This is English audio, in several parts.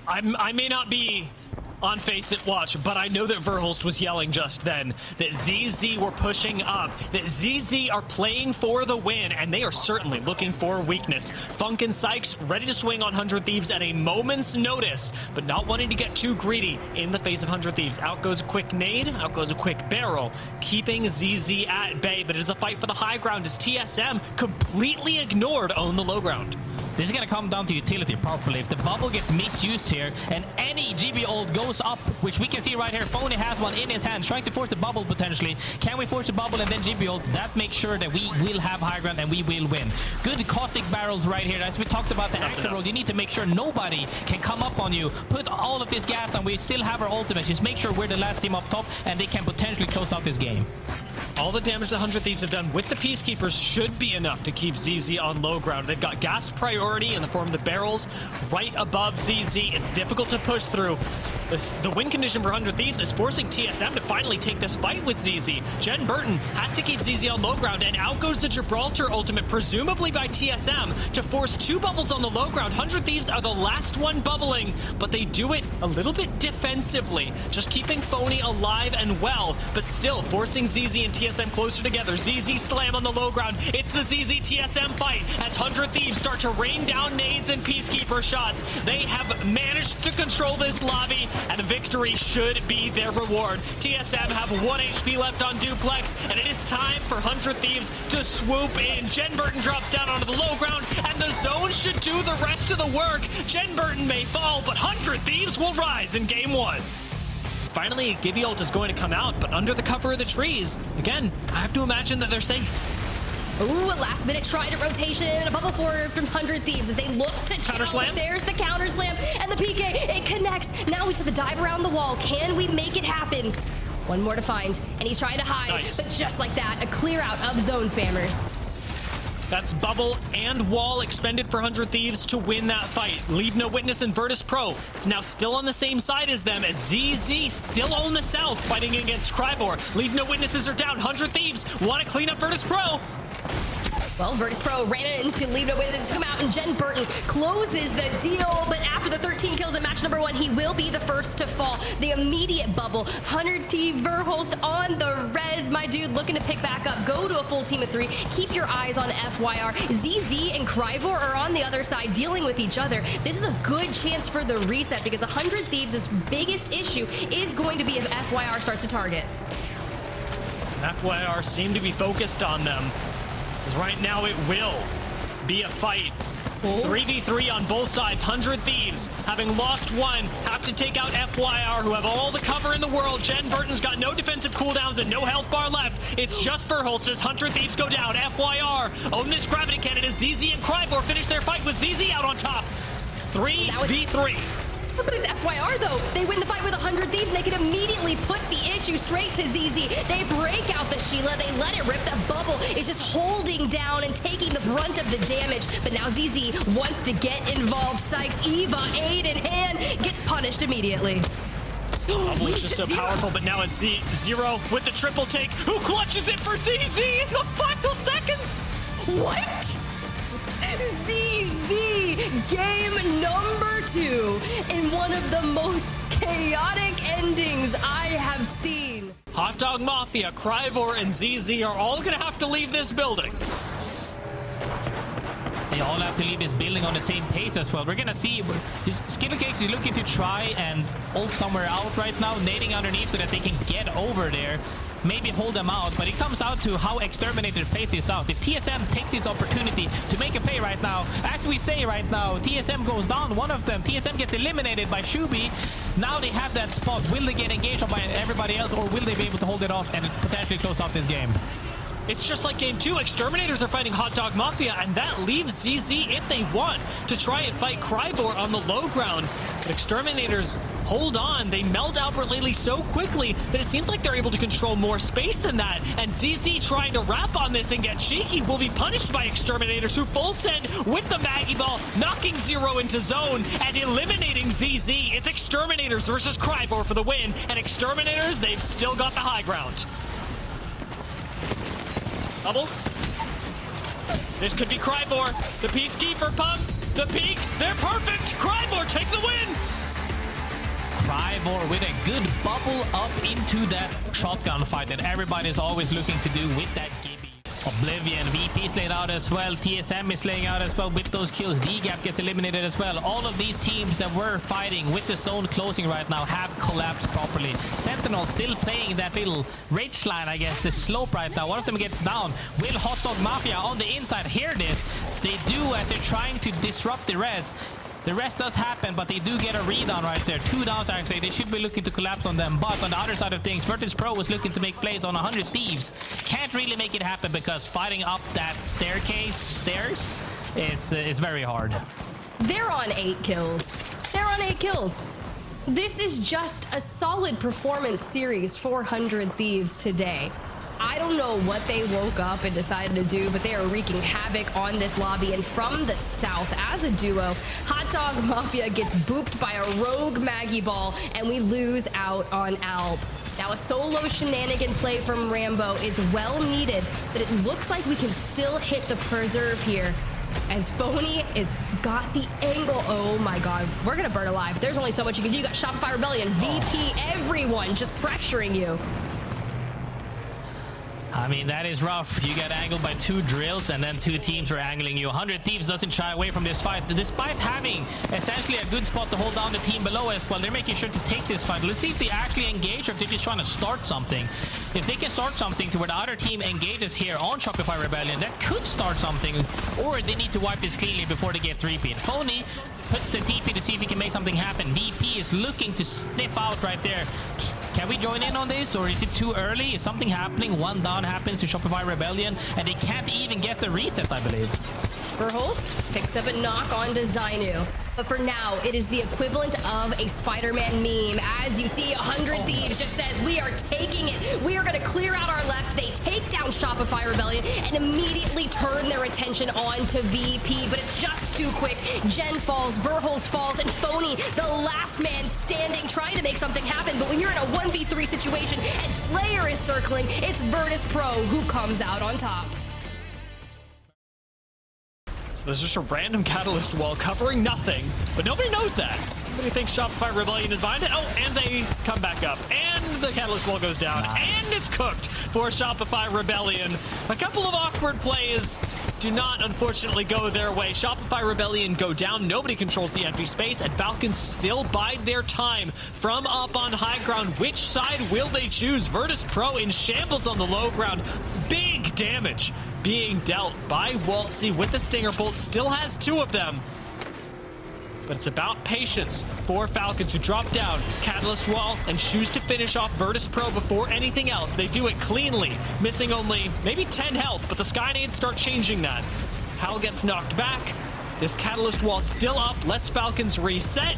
I may not be on Face It Watch, but I know that Verhulst was yelling just then that ZZ were pushing up, that ZZ are playing for the win, and they are certainly looking for weakness. Funk and Sykes ready to swing on 100 Thieves at a moment's notice, but not wanting to get too greedy in the face of 100 Thieves. Out goes a quick nade, out goes a quick barrel, keeping ZZ at bay, but it is a fight for the high ground as TSM completely ignored Own the low ground. This is going to come down to utility properly. If the bubble gets misused here and any GB ult goes up, which we can see right here, Phony has one in his hand, trying to force the bubble potentially. Can we force the bubble and then GB ult? That makes sure that we will have high ground and we will win. Good caustic barrels right here. As we talked about the action roll, you need to make sure nobody can come up on you. Put all of this gas on. We still have our ultimate. Just make sure we're the last team up top and they can potentially close out this game. All the damage the 100 Thieves have done with the Peacekeepers should be enough to keep ZZ on low ground. They've got gas priority in the form of the barrels right above ZZ. It's difficult to push through. The win condition for 100 Thieves is forcing TSM to finally take this fight with ZZ. Jen Burton has to keep ZZ on low ground, and out goes the Gibraltar ultimate, presumably by TSM, to force 2 bubbles on the low ground. 100 Thieves are the last one bubbling, but they do it a little bit defensively, just keeping Phony alive and well, but still forcing ZZ and TSM closer together. ZZ slam on the low ground. It's the ZZ TSM fight as 100 Thieves start to rain down nades and Peacekeeper shots. They have managed to control this lobby, and a victory should be their reward. TSM have 1 HP left on Duplex, and it is time for 100 Thieves to swoop in. Jen Burton drops down onto the low ground, and the zone should do the rest of the work. Jen Burton may fall, but 100 Thieves will rise in Game 1. Finally, Gibby ult is going to come out, but under the cover of the trees. Again, I have to imagine that they're safe. Ooh, a last-minute trident rotation, a bubble forward from 100 Thieves as they look to counter slam. There's the counter slam, and the PK, it connects. Now we to the dive around the wall. Can we make it happen? One more to find, and he's trying to hide, nice. But just like that, a clear out of zone spammers. That's bubble and wall expended for 100 Thieves to win that fight. Leave No Witness and Virtus Pro now still on the same side as them, as ZZ still own the South fighting against Crybor. Leave No Witnesses are down. 100 Thieves want to clean up Virtus Pro. Well, Virtus Pro ran into Leave No Witness to come out, and Jen Burton closes the deal. But after the 13 kills in match number 1, he will be the first to fall. The immediate bubble. 100T Verhulst on the res. My dude looking to pick back up. Go to a full team of 3. Keep your eyes on FYR. ZZ and Crybor are on the other side dealing with each other. This is a good chance for the reset because 100 Thieves' biggest issue is going to be if FYR starts to target. FYR seem to be focused on them. Because right now it will be a fight. 3v3 on both sides. 100 Thieves, having lost one, have to take out FYR, who have all the cover in the world. Jen Burton's got no defensive cooldowns and no health bar left. It's just Verhulst as 100 Thieves go down. FYR own this gravity cannon as ZZ and Crybor finish their fight with ZZ out on top. 3v3. But it's FYR though. They win the fight with 100 Thieves and they can immediately put the issue straight to ZZ. They break out the Sheila. They let it rip. The bubble is just holding down and taking the brunt of the damage. But now ZZ wants to get involved. Sykes, Eva, aid in hand, gets punished immediately. Bubble is just so powerful, but now it's Zero with the triple take. Who clutches it for ZZ in the final seconds? What? ZZ, game number 2 in one of the most chaotic endings I have seen. Hot Dog Mafia, Crybor, and ZZ are all gonna have to leave this building. They all have to leave this building on the same pace as well. We're gonna see Skittlecakes is looking to try and ult somewhere out right now, nading underneath so that they can get over there. Maybe hold them out, but it comes down to how Exterminator plays this out. If TSM takes this opportunity to make a play right now, as we say right now, TSM goes down, one of them. TSM gets eliminated by Shubi. Now they have that spot. Will they get engaged by everybody else, or will they be able to hold it off and potentially close out this game? It's just like game 2. Exterminators are fighting Hot Dog Mafia, and that leaves ZZ, if they want, to try and fight Crybor on the low ground. But Exterminators hold on. They meld Albert Lely so quickly that it seems like they're able to control more space than that. And ZZ trying to wrap on this and get cheeky will be punished by Exterminators, who full send with the Maggie Ball, knocking Zero into zone and eliminating ZZ. It's Exterminators versus Crybor for the win, and Exterminators, they've still got the high ground. Bubble. This could be Crybor. The Peacekeeper pumps. The peaks. They're perfect. Crybor, take the win. Crybor with a good bubble up into that shotgun fight that everybody's always looking to do with that Gibby. Oblivion, VP is laid out as well. TSM is laying out as well with those kills. D-Gap gets eliminated as well. All of these teams that were fighting with the zone closing right now have collapsed properly. Sentinel still playing that little ridge line, I guess, the slope right now. One of them gets down. Will Hot Dog Mafia on the inside hear this? They do, as they're trying to disrupt the res. The rest does happen, but they do get a read on right there. 2 downs, actually. They should be looking to collapse on them. But on the other side of things, Virtus Pro is looking to make plays on 100 Thieves. Can't really make it happen because fighting up that stairs is very hard. They're on 8 kills. They're on 8 kills. This is just a solid performance series for 100 Thieves today. I don't know what they woke up and decided to do, but they are wreaking havoc on this lobby. And from the south, as a duo, Hot Dog Mafia gets booped by a rogue Maggie Ball, and we lose out on Alb. Now, a solo shenanigan play from Rambo is well needed, but it looks like we can still hit the preserve here, as Phony is got the angle. Oh my god, we're gonna burn alive. There's only so much you can do. You got Shopify Rebellion, VP, everyone just pressuring you. I mean, that is rough. You get angled by 2 drills, and then 2 teams are angling you. 100 Thieves doesn't shy away from this fight. Despite having essentially a good spot to hold down the team below as well, they're making sure to take this fight. Let's see if they actually engage or if they're just trying to start something. If they can start something to where the other team engages here on Shopify Rebellion, that could start something, or they need to wipe this cleanly before they get 3-peat. Phony puts the TP to see if he can make something happen. VP is looking to sniff out right there. Can we join in on this, or is it too early? Is something happening? 1 down happens to Shopify Rebellion, and they can't even get the reset, I believe. Verholst picks up a knock on to Zainu. But for now, it is the equivalent of a Spider-Man meme. As you see, 100 Thieves just says, we are taking it. We are going to clear out our left. They take down Shopify Rebellion and immediately turn their attention on to VP. But it's just too quick. Jen falls, Verholst falls, and Phony, the last man standing, trying to make something happen. But when you're in a 1v3 situation and Slayer is circling, it's Virtus Pro who comes out on top. So there's just a random catalyst wall covering nothing, but nobody knows that. Everybody thinks Shopify Rebellion is behind it. Oh, and they come back up, and the catalyst wall goes down, and it's cooked for Shopify Rebellion. A couple of awkward plays do not, unfortunately, go their way. Shopify Rebellion go down. Nobody controls the empty space, and Falcons still bide their time from up on high ground. Which side will they choose? Virtus Pro in shambles on the low ground. Big damage being dealt by Waltzy with the Stinger Bolt. Still has 2 of them. But it's about patience for Falcons, who drop down Catalyst Wall and choose to finish off Virtus Pro before anything else. They do it cleanly, missing only maybe 10 health, but the Skynades start changing that. Hal gets knocked back. This Catalyst Wall still up, lets Falcons reset.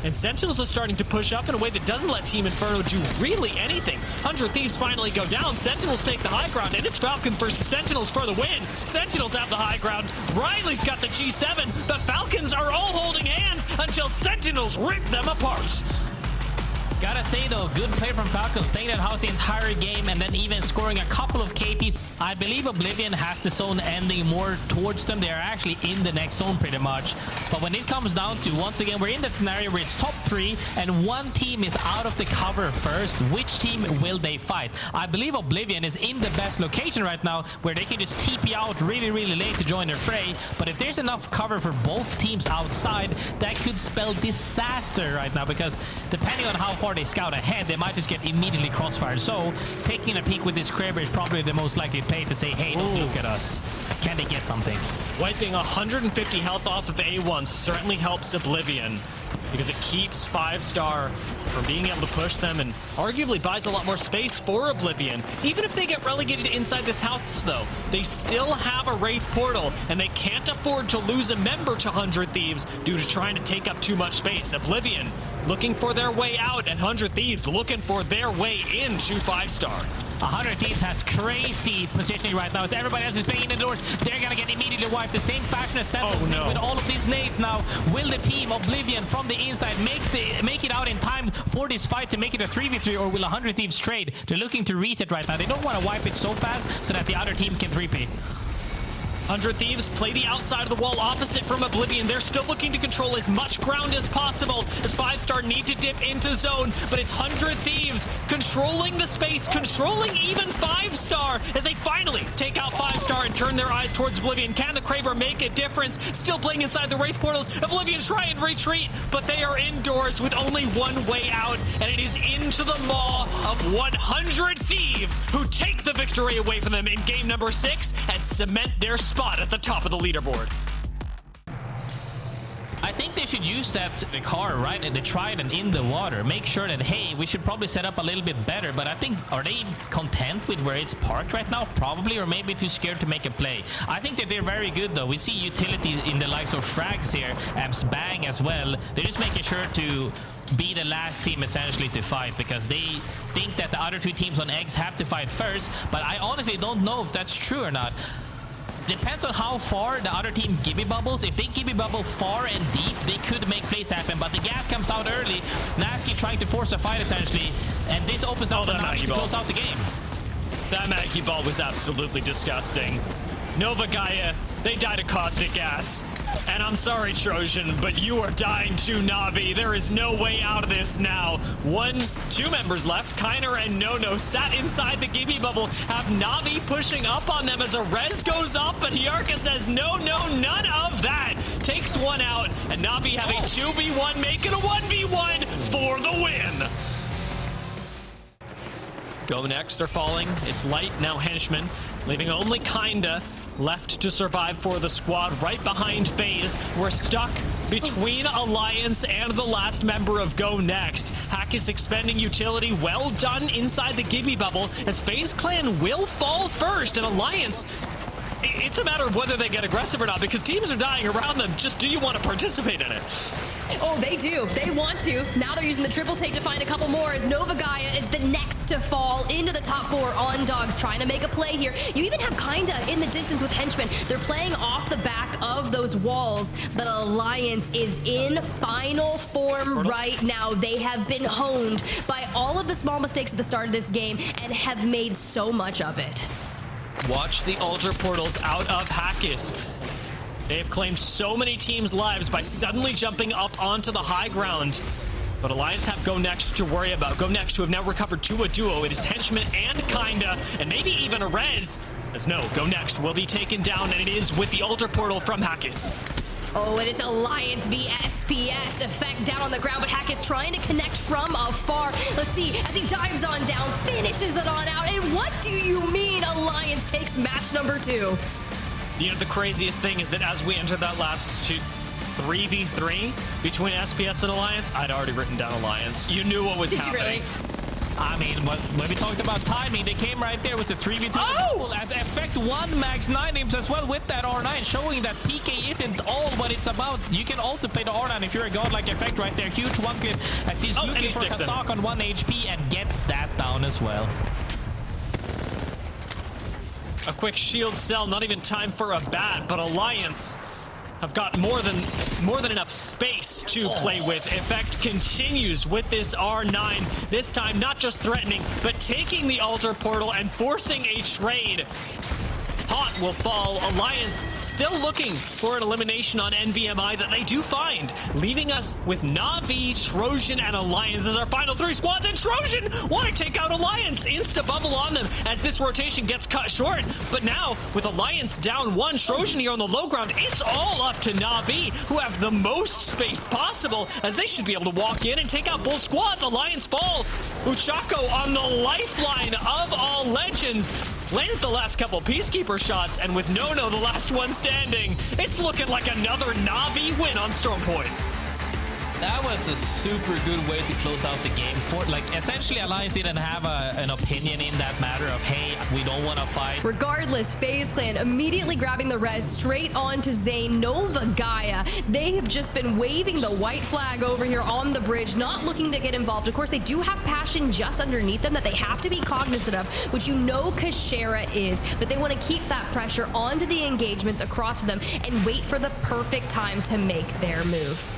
And Sentinels are starting to push up in a way that doesn't let Team Inferno do really anything. 100 Thieves finally go down. Sentinels take the high ground, and it's Falcons versus Sentinels for the win. Sentinels have the high ground. Riley's got the G7. The Falcons are all holding hands until Sentinels rip them apart. Gotta say though, good play from Falcons, playing that house the entire game and then even scoring a couple of KPs. I believe Oblivion has the zone ending more towards them. They're actually in the next zone pretty much. But when it comes down to, once again, we're in that scenario where it's top 3 and one team is out of the cover first. Which team will they fight? I believe Oblivion is in the best location right now where they can just TP out really, really late to join their fray. But if there's enough cover for both teams outside, that could spell disaster right now, because depending on how far they scout ahead, they might just get immediately crossfired. So taking a peek with this Kraber is probably the most likely play to say, hey, don't look at us. Can they get something? Wiping 150 health off of A1 certainly helps Oblivion, because it keeps 5-star from being able to push them and arguably buys a lot more space for Oblivion. Even if they get relegated inside this house, though, they still have a Wraith portal, and they can't afford to lose a member to 100 Thieves due to trying to take up too much space. Oblivion looking for their way out, and 100 Thieves looking for their way into 5-star. 100 Thieves has crazy positioning right now. As everybody else is banging the doors, they're gonna get immediately wiped. The same fashion as Sentinels with all of these nades now. Will the team Oblivion from the inside make it out in time for this fight to make it a 3v3, or will 100 Thieves trade? They're looking to reset right now. They don't want to wipe it so fast so that the other team can 3p. 100 Thieves play the outside of the wall opposite from Oblivion. They're still looking to control as much ground as possible as 5-star need to dip into zone, but it's 100 Thieves controlling the space, controlling even 5-star as they finally take out 5-star and turn their eyes towards Oblivion. Can the Kraber make a difference? Still playing inside the Wraith portals. Oblivion try and retreat, but they are indoors with only one way out, and it is into the maw of 100 Thieves who take the victory away from them in game number 6 and cement their spot at the top of the leaderboard. I think they should use that car right in the trident in the water. Make sure that, hey, we should probably set up a little bit better. But I think, are they content with where it's parked right now? Probably, or maybe too scared to make a play. I think that they're very good, though. We see utility in the likes of Frags here, Bang as well. They're just making sure to be the last team essentially to fight, because they think that the other two teams on Eggs have to fight first. But I honestly don't know if that's true or not. Depends on how far the other team Gibby bubbles. If they Gibby bubble far and deep, they could make plays happen, but the gas comes out early. Nasty trying to force a fight essentially, and this opens up the NAVI to close out the game. That Maggie ball was absolutely disgusting. Nova Gaia, they died of caustic gas. And I'm sorry, Trojan, but you are dying to Navi. There is no way out of this now. Two members left. Kiner and Nono sat inside the Gibby bubble, have Navi pushing up on them as a res goes off, but Yarka says, no, none of that. Takes one out, and Navi have a 2v1, make it a 1v1 for the win. Go Next are falling. It's Light, now Henchman, leaving only Kinda left to survive for the squad right behind FaZe. We're stuck between Alliance and the last member of Go Next. Hack is expending utility. Well done inside the Gibby bubble as FaZe Clan will fall first, and Alliance, it's a matter of whether they get aggressive or not, because teams are dying around them. Just do you want to participate in it? Oh, they do. They want to. Now they're using the triple take to find a couple more as Nova Gaia is the next to fall into the top 4 on Dogs, trying to make a play here. You even have Kinda in the distance with Henchmen. They're playing off the back of those walls, but Alliance is in final form right now. They have been honed by all of the small mistakes at the start of this game and have made so much of it. Watch the altar portals out of Hackis. They have claimed so many teams' lives by suddenly jumping up onto the high ground. But Alliance have Go Next to worry about. Go Next, who have now recovered to a duo. It is Henchman and Kinda, and maybe even a res. As no, Go Next will be taken down, and it is with the altar portal from Hackis. Oh, and it's Alliance v SPS effect down on the ground, but Hack is trying to connect from afar. Let's see, as he dives on down, finishes it on out, and what do you mean Alliance takes match number 2? You know, the craziest thing is that as we enter that last 3v3 between SPS and Alliance, I'd already written down Alliance. You knew what was happening. Did you really? I mean, when we talked about timing, they came right there with the 3v2. Oh! As Effect 1 Max 9 names as well with that R9, showing that PK isn't all what it's about. You can also play the R9 if you're a god like Effect right there. Huge one clip as he's looking for Kazak on 1 HP and gets that down as well. A quick shield cell, not even time for a bat, but Alliance have got more than enough space to play with. Effect continues with this R9, this time not just threatening, but taking the altar portal and forcing a trade. Hot will fall. Alliance still looking for an elimination on NVMI that they do find, leaving us with Navi, Trojan, and Alliance as our final 3 squads, and Trojan want to take out Alliance. Insta bubble on them as this rotation gets cut short, but now with Alliance down 1, Trojan here on the low ground, it's all up to Navi, who have the most space possible as they should be able to walk in and take out both squads. Alliance fall. Uchako on the lifeline of all legends lands the last couple Peacekeeper shots, and with Nono the last one standing, it's looking like another Navi win on Storm Point. That was a super good way to close out the game. For essentially, Alliance didn't have an opinion in that matter of, hey, we don't want to fight. Regardless, FaZe Clan immediately grabbing the res straight onto Zane. Nova Gaia, they have just been waving the white flag over here on the bridge, not looking to get involved. Of course, they do have Passion just underneath them that they have to be cognizant of, which you know Kashera is, but they want to keep that pressure onto the engagements across them and wait for the perfect time to make their move.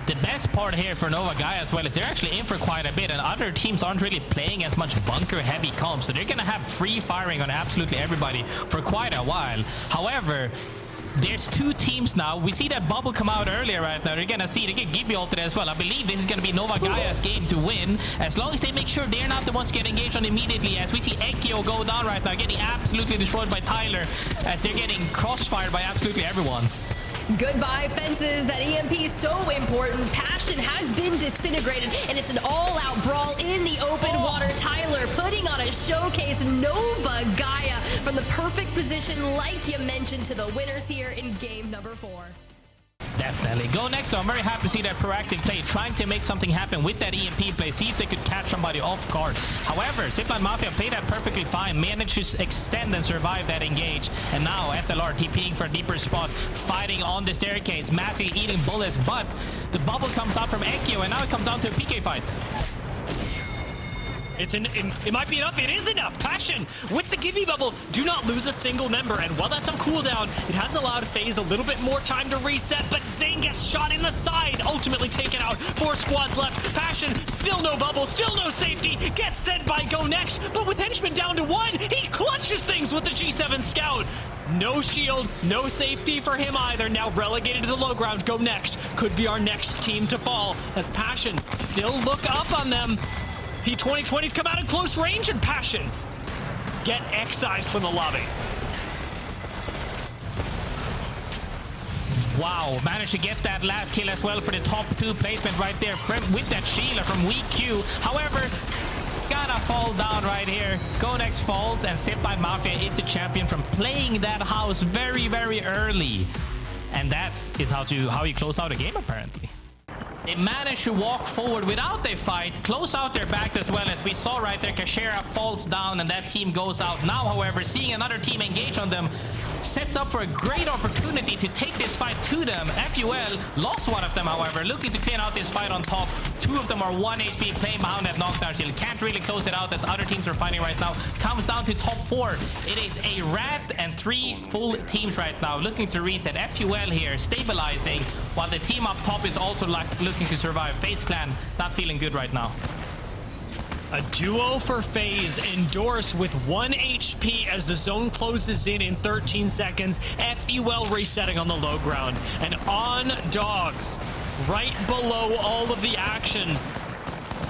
The best part here for Nova Gaia as well is they're actually in for quite a bit, and other teams aren't really playing as much bunker heavy comp, so they're gonna have free firing on absolutely everybody for quite a while. However, there's two teams now. We see that bubble come out earlier right now. They're gonna see, they can give you ulted as well. I believe this is gonna be Nova Gaia's game to win, as long as they make sure they're not the ones getting engaged on immediately, as we see Ekio go down right now, getting absolutely destroyed by Tyler, as they're getting crossfired by absolutely everyone. Goodbye fences. That EMP is so important. Passion has been disintegrated, and it's an all-out brawl in the open water. Tyler putting on a showcase. Nova Gaia from the perfect position, like you mentioned, to the winners here in game number 4. Definitely. Go next, though. I'm very happy to see that proactive play, trying to make something happen with that EMP play, see if they could catch somebody off guard. However, Zipline Mafia played that perfectly fine, managed to extend and survive that engage. And now SLR TPing for a deeper spot, fighting on the staircase, massively eating bullets, but the bubble comes out from Ekio, and now it comes down to a PK fight. It might be enough. It is enough. Passion with the Gibby bubble. Do not lose a single member. And while that's on cooldown, it has allowed FaZe a little bit more time to reset. But Zane gets shot in the side. Ultimately taken out. 4 squads left. Passion, still no bubble, still no safety. Gets sent by Go Next. But with Henchman down to 1, he clutches things with the G7 Scout. No shield, no safety for him either. Now relegated to the low ground. Go Next could be our next team to fall, as Passion still look up on them. P2020's come out in close range, and Passion get excised from the lobby. Wow, managed to get that last kill as well for the top 2 placement right there with that Sheila from Weak Q. However, gotta fall down right here. Go Next falls, and Zipline Mafia is the champion from playing that house very, very early. And that's how you close out a game, apparently. They managed to walk forward without a fight, close out their back as well, as we saw right there. Kashera falls down and that team goes out. Now, however, seeing another team engage on them sets up for a great opportunity to take this fight to them. FUL lost one of them, however, looking to clean out this fight on top. 2 of them are 1 HP, playing behind that knockdown shield. Can't really close it out as other teams are fighting right now. Comes down to top 4. It is a rat and 3 full teams right now looking to reset. FUL here stabilizing, while the team up top is also looking to survive. FaZe Clan not feeling good right now. A duo for FaZe, Endorse with 1 HP as the zone closes in 13 seconds. FUL resetting on the low ground. And on Dogs, right below all of the action.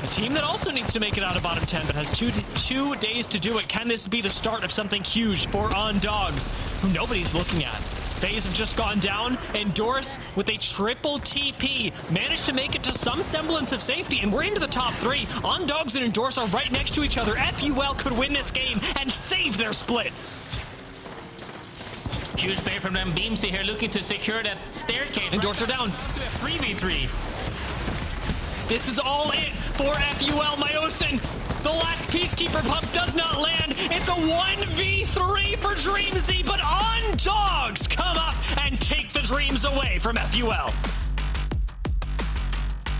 A team that also needs to make it out of bottom 10, but has two days to do it. Can this be the start of something huge for On Dogs, who nobody's looking at? FaZe have just gone down. Endorse with a triple TP managed to make it to some semblance of safety, and we're into the top 3. On Dogs and Endorse are right next to each other. FUL could win this game and save their split. Huge play from them. Beamsy here looking to secure that staircase. Endorse are down. To a 3v3. This is all it for FUL. Myosin, the last Peacekeeper pump does not land. It's a 1v3 for Dreamzy, but On Dogs come up and take the dreams away from FUL.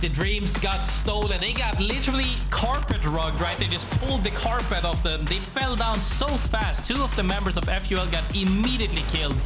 The dreams got stolen. They got literally carpet rugged, right? They just pulled the carpet off them. They fell down so fast. 2 of the members of FUL got immediately killed.